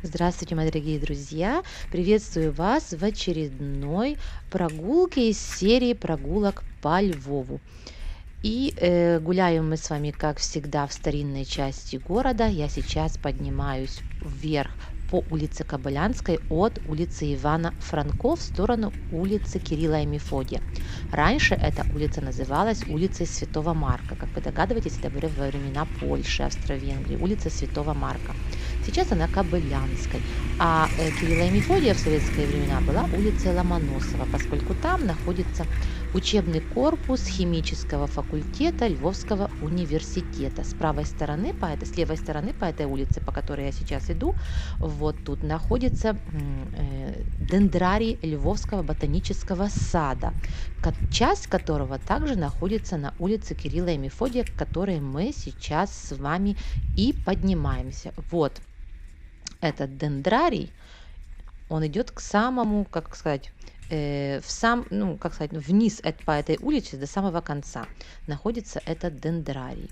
Здравствуйте, мои дорогие друзья! Приветствую вас в очередной прогулке из серии прогулок по Львову. Гуляем мы с вами, как всегда, в старинной части города. Я сейчас поднимаюсь вверх по улице Кобылянской от улицы Ивана Франко в сторону улицы Кирилла и Мефодия. Раньше эта улица называлась улицей Святого Марка. Как вы догадываетесь, это были во времена Польши, Австро-Венгрии, улица Святого Марка. Сейчас она Кобылянской. Кирилла и Мефодия в советские времена была улицей Ломоносова, поскольку там находится учебный корпус химического факультета Львовского университета. С левой стороны по этой улице, по которой я сейчас иду, вот тут находится дендрарий Львовского ботанического сада, часть которого также находится на улице Кирилла и Мефодия, к которой мы сейчас с вами и поднимаемся. Вот этот дендрарий, он идет к самому, как сказать, вниз по этой улице до самого конца находится этот дендрарий.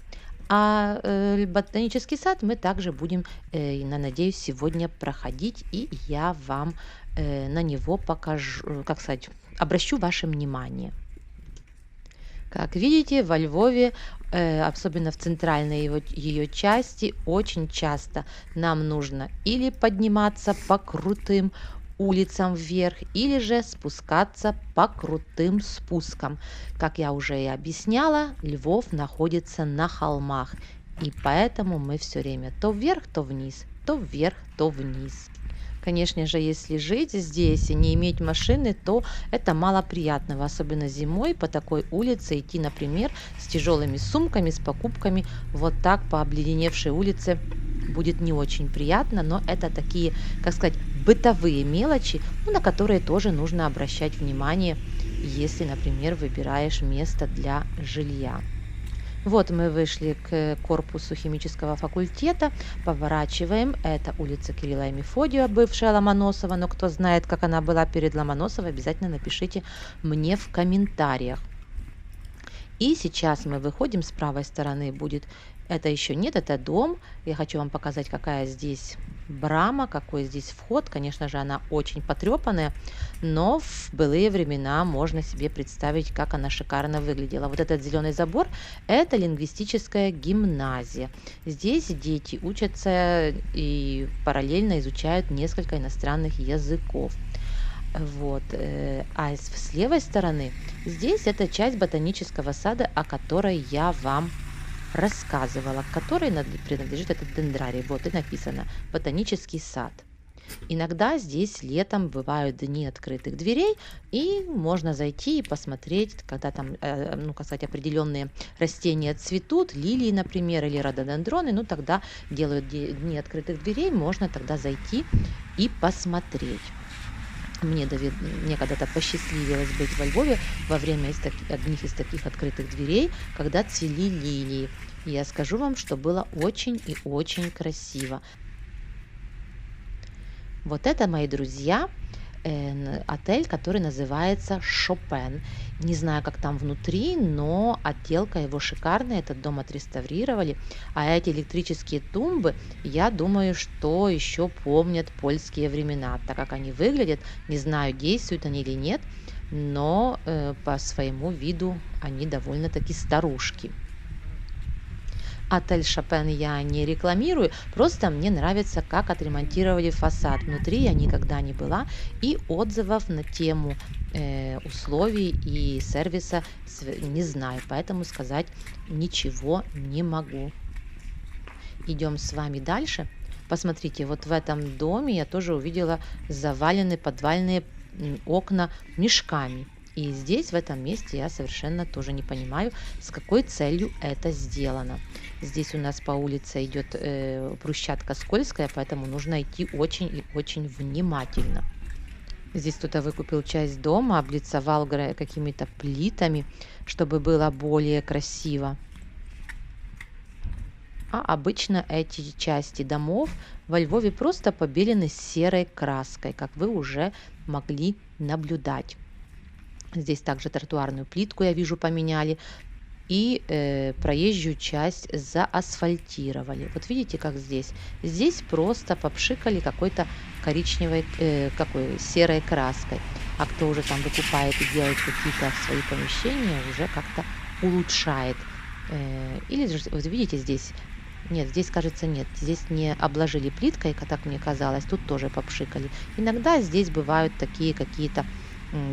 Ботанический сад мы также будем, надеюсь, сегодня проходить, и я вам на него покажу, обращу ваше внимание. Как видите, во Львове, особенно в центральной ее части, очень часто нам нужно или подниматься по крутым улицам вверх, или же спускаться по крутым спускам. Как я уже и объясняла, Львов находится на холмах, и поэтому мы все время то вверх, то вниз, то вверх, то вниз. Конечно же, если жить здесь и не иметь машины, то это мало приятного, особенно зимой по такой улице идти, например, с тяжелыми сумками, с покупками вот так по обледеневшей улице будет не очень приятно, но это такие, бытовые мелочи, на которые тоже нужно обращать внимание, если, например, выбираешь место для жилья. Вот мы вышли к корпусу химического факультета, поворачиваем, это улица Кирилла и Мефодия, бывшая Ломоносова, но кто знает, как она была перед Ломоносовой, обязательно напишите мне в комментариях. И сейчас мы выходим, с правой стороны будет, это еще нет, это дом, я хочу вам показать, какая здесь брама, какой здесь вход. Конечно же, она очень потрепанная, но в былые времена можно себе представить, как она шикарно выглядела. Вот этот зеленый забор – это лингвистическая гимназия. Здесь дети учатся и параллельно изучают несколько иностранных языков. Вот. С левой стороны здесь это часть ботанического сада, о которой я вам рассказывала, которой принадлежит этот дендрарий. Вот и написано «Ботанический сад». Иногда здесь летом бывают дни открытых дверей, и можно зайти и посмотреть, когда там, определенные растения цветут, лилии, например, или рододендроны, тогда делают дни открытых дверей, можно тогда зайти и посмотреть. Мне когда-то посчастливилось быть во Львове во время одних из таких открытых дверей, когда цвели лилии. И я скажу вам, что было очень и очень красиво. Вот это, мои друзья, отель, который называется Шопен. Не знаю, как там внутри, но отделка его шикарная. Этот дом отреставрировали. А эти электрические тумбы, я думаю, что еще помнят польские времена. Так как они выглядят, не знаю, действуют они или нет, но по своему виду они довольно-таки старушки. Отель Шопен я не рекламирую, просто мне нравится, как отремонтировали фасад. Внутри я никогда не была, и отзывов на тему условий и сервиса не знаю, поэтому сказать ничего не могу. Идем с вами дальше. Посмотрите, вот в этом доме я тоже увидела заваленные подвальные окна мешками. И здесь, в этом месте, я совершенно тоже не понимаю, с какой целью это сделано. Здесь у нас по улице идет брусчатка скользкая, поэтому нужно идти очень и очень внимательно. Здесь кто-то выкупил часть дома, облицовал какими-то плитами, чтобы было более красиво. А обычно эти части домов во Львове просто побелены серой краской, как вы уже могли наблюдать. Здесь также тротуарную плитку, я вижу, поменяли. и проезжую часть заасфальтировали. Вот видите, как здесь? Здесь просто попшикали какой-то коричневой, какой серой краской. А кто уже там выкупает и делает какие-то свои помещения, уже как-то улучшает. Или же, вот видите, здесь нет, здесь, кажется, нет. Здесь не обложили плиткой, так мне казалось, тут тоже попшикали. Иногда здесь бывают такие какие-то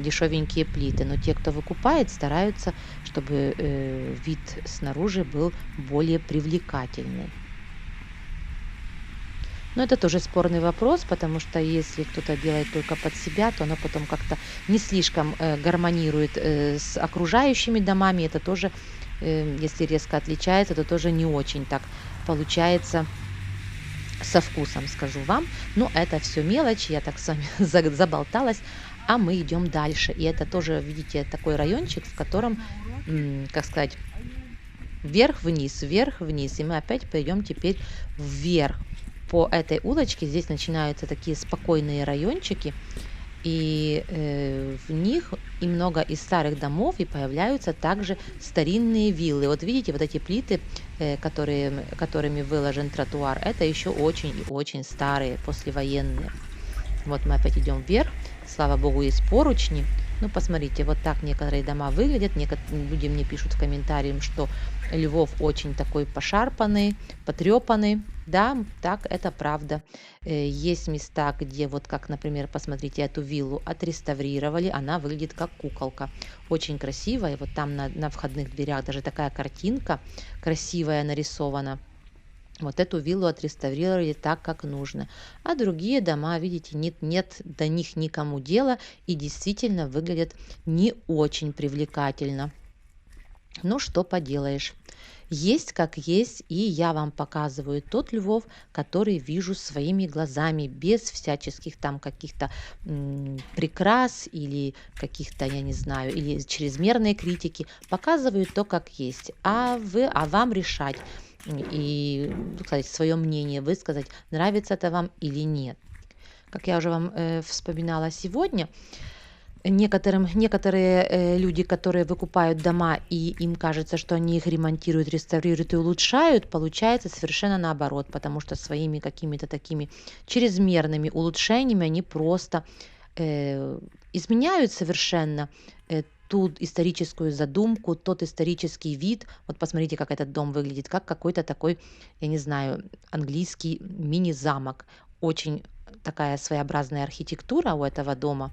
дешевенькие плиты, но те, кто выкупает, стараются, чтобы вид снаружи был более привлекательный. Но это тоже спорный вопрос, потому что если кто-то делает только под себя, то оно потом как-то не слишком гармонирует с окружающими домами. Это тоже, если резко отличается, то тоже не очень так получается со вкусом, скажу вам. Но это все мелочь, я так с вами заболталась, а мы идем дальше. И это тоже, видите, такой райончик, в котором, как сказать, вверх-вниз, вверх-вниз. И мы опять пойдем теперь вверх. По этой улочке здесь начинаются такие спокойные райончики, и в них и много из старых домов, и появляются также старинные виллы. Вот видите, вот эти плиты, которыми выложен тротуар, это еще очень и очень старые, послевоенные. Вот мы опять идем вверх. Слава богу, есть поручни. Ну, посмотрите, вот так некоторые дома выглядят. Некоторые люди мне пишут в комментариях, что Львов очень такой пошарпанный, потрепанный. Да, так, это правда. Есть места, где вот как, например, посмотрите, эту виллу отреставрировали. Она выглядит как куколка. Очень красивая. Вот там на входных дверях даже такая картинка красивая нарисована. Вот эту виллу отреставрировали так, как нужно. А другие дома, видите, нет до них никому дела и действительно выглядят не очень привлекательно. Ну, что поделаешь. Есть как есть, и я вам показываю тот Львов, который вижу своими глазами, без всяческих там каких-то прикрас или каких-то, я не знаю, или чрезмерной критики. Показываю то, как есть. А вам решать и, кстати, свое мнение высказать, нравится это вам или нет. Как я уже вам вспоминала сегодня, некоторые люди, которые выкупают дома, и им кажется, что они их ремонтируют, реставрируют и улучшают, получается совершенно наоборот, потому что своими какими-то такими чрезмерными улучшениями они просто изменяют совершенно ту историческую задумку, тот исторический вид. Вот посмотрите, как этот дом выглядит, как какой-то такой, я не знаю, английский мини-замок. Очень такая своеобразная архитектура у этого дома.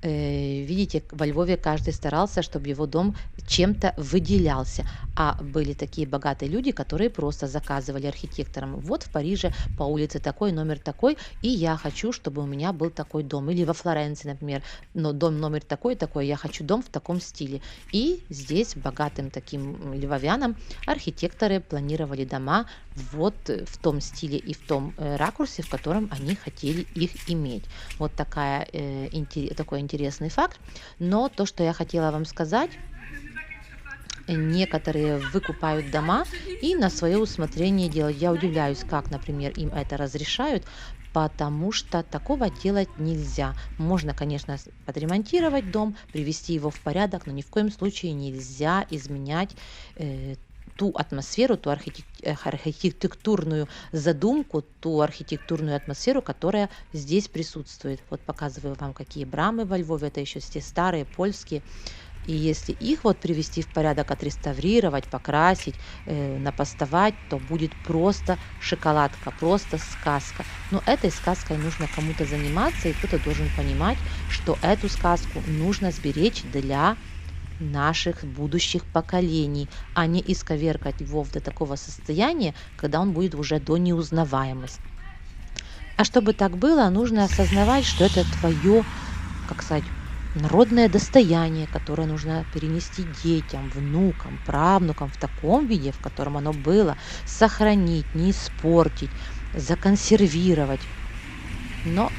Видите, во Львове каждый старался, чтобы его дом чем-то выделялся. А были такие богатые люди, которые просто заказывали архитекторам. Вот в Париже по улице такой, номер такой, и я хочу, чтобы у меня был такой дом. Или во Флоренции, например, но дом номер такой, я хочу дом в таком стиле. И здесь богатым таким львовянам архитекторы планировали дома вот в том стиле и в том ракурсе, в котором они хотели их иметь. Вот такой интересный факт. Но то, что я хотела вам сказать, некоторые выкупают дома и на свое усмотрение делают. Я удивляюсь, как, например, им это разрешают, потому что такого делать нельзя. Можно, конечно, подремонтировать дом, привести его в порядок, но ни в коем случае нельзя изменять ту атмосферу, ту архитектурную задумку, ту архитектурную атмосферу, которая здесь присутствует. Вот показываю вам, какие брамы во Львове, это еще те старые, польские. И если их вот привести в порядок, отреставрировать, покрасить, напастовать, то будет просто шоколадка, просто сказка. Но этой сказкой нужно кому-то заниматься, и кто-то должен понимать, что эту сказку нужно сберечь для наших будущих поколений, а не исковеркать Львов до такого состояния, когда он будет уже до неузнаваемости. А чтобы так было, нужно осознавать, что это твое, как сказать, народное достояние, которое нужно перенести детям, внукам, правнукам в таком виде, в котором оно было, сохранить, не испортить, законсервировать. Но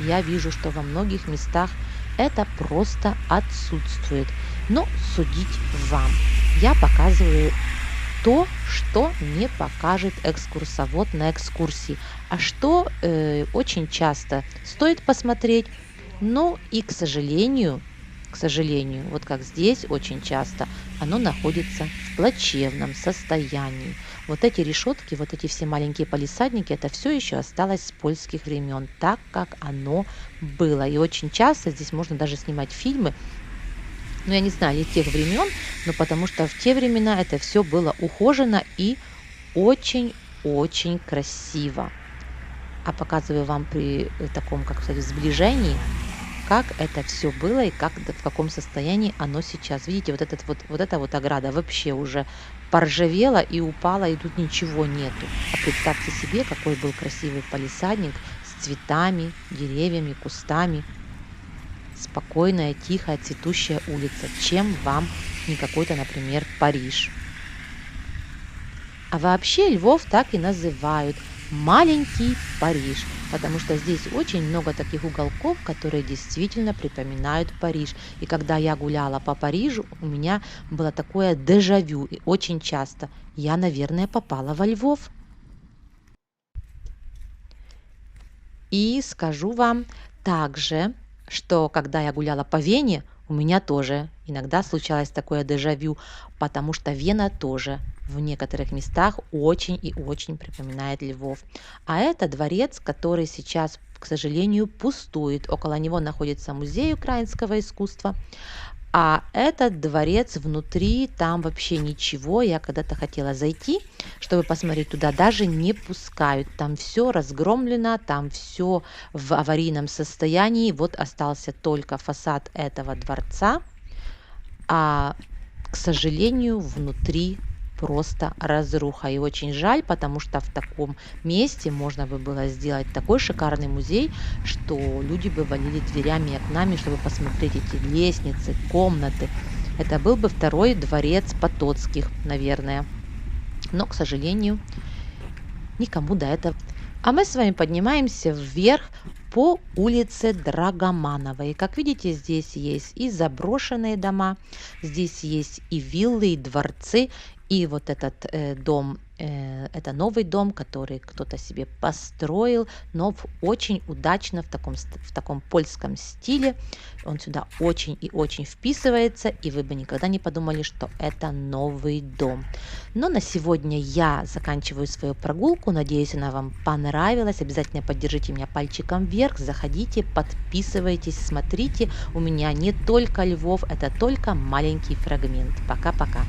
я вижу, что во многих местах это просто отсутствует. Но судить вам. Я показываю то, что не покажет экскурсовод на экскурсии, а что очень часто стоит посмотреть, но и, к сожалению, к сожалению, вот как здесь очень часто, оно находится в плачевном состоянии. Вот эти решетки, вот эти все маленькие палисадники, это все еще осталось с польских времен, так как оно было. И очень часто здесь можно даже снимать фильмы, ну, я не знаю, ли тех времен, но потому что в те времена это все было ухожено и очень-очень красиво. А показываю вам при таком, как сказать, сближении, как это все было и в каком состоянии оно сейчас. Видите, вот эта вот ограда вообще уже поржавела и упала, и тут ничего нету. А представьте себе, какой был красивый палисадник с цветами, деревьями, кустами. Спокойная, тихая, цветущая улица. Чем вам не какой-то, например, Париж? А вообще Львов так и называют маленький Париж, потому что здесь очень много таких уголков, которые действительно припоминают Париж. И когда я гуляла по Парижу, у меня было такое дежавю, и очень часто я, наверное, попала во Львов. И скажу вам также, что когда я гуляла по Вене, у меня тоже иногда случалось такое дежавю, потому что Вена тоже в некоторых местах очень и очень припоминает Львов. А это дворец, который сейчас, к сожалению, пустует. Около него находится музей украинского искусства. А этот дворец внутри, там вообще ничего. Я когда-то хотела зайти, чтобы посмотреть туда, даже не пускают. Там все разгромлено, там все в аварийном состоянии. Вот остался только фасад этого дворца, а, к сожалению, внутри просто разруха. И очень жаль, потому что в таком месте можно бы было сделать такой шикарный музей, что люди бы валили дверями и окнами, чтобы посмотреть эти лестницы, комнаты. Это был бы второй дворец Потоцких, наверное. Но, к сожалению, никому до этого. А мы с вами поднимаемся вверх по улице Драгомановой. И как видите, здесь есть и заброшенные дома, здесь есть и виллы, и дворцы, и вот этот дом, это новый дом, который кто-то себе построил, но очень удачно в таком польском стиле. Он сюда очень и очень вписывается, и вы бы никогда не подумали, что это новый дом. Но на сегодня я заканчиваю свою прогулку. Надеюсь, она вам понравилась. Обязательно поддержите меня пальчиком вверх. Заходите, подписывайтесь, смотрите. У меня не только Львов, это только маленький фрагмент. Пока-пока.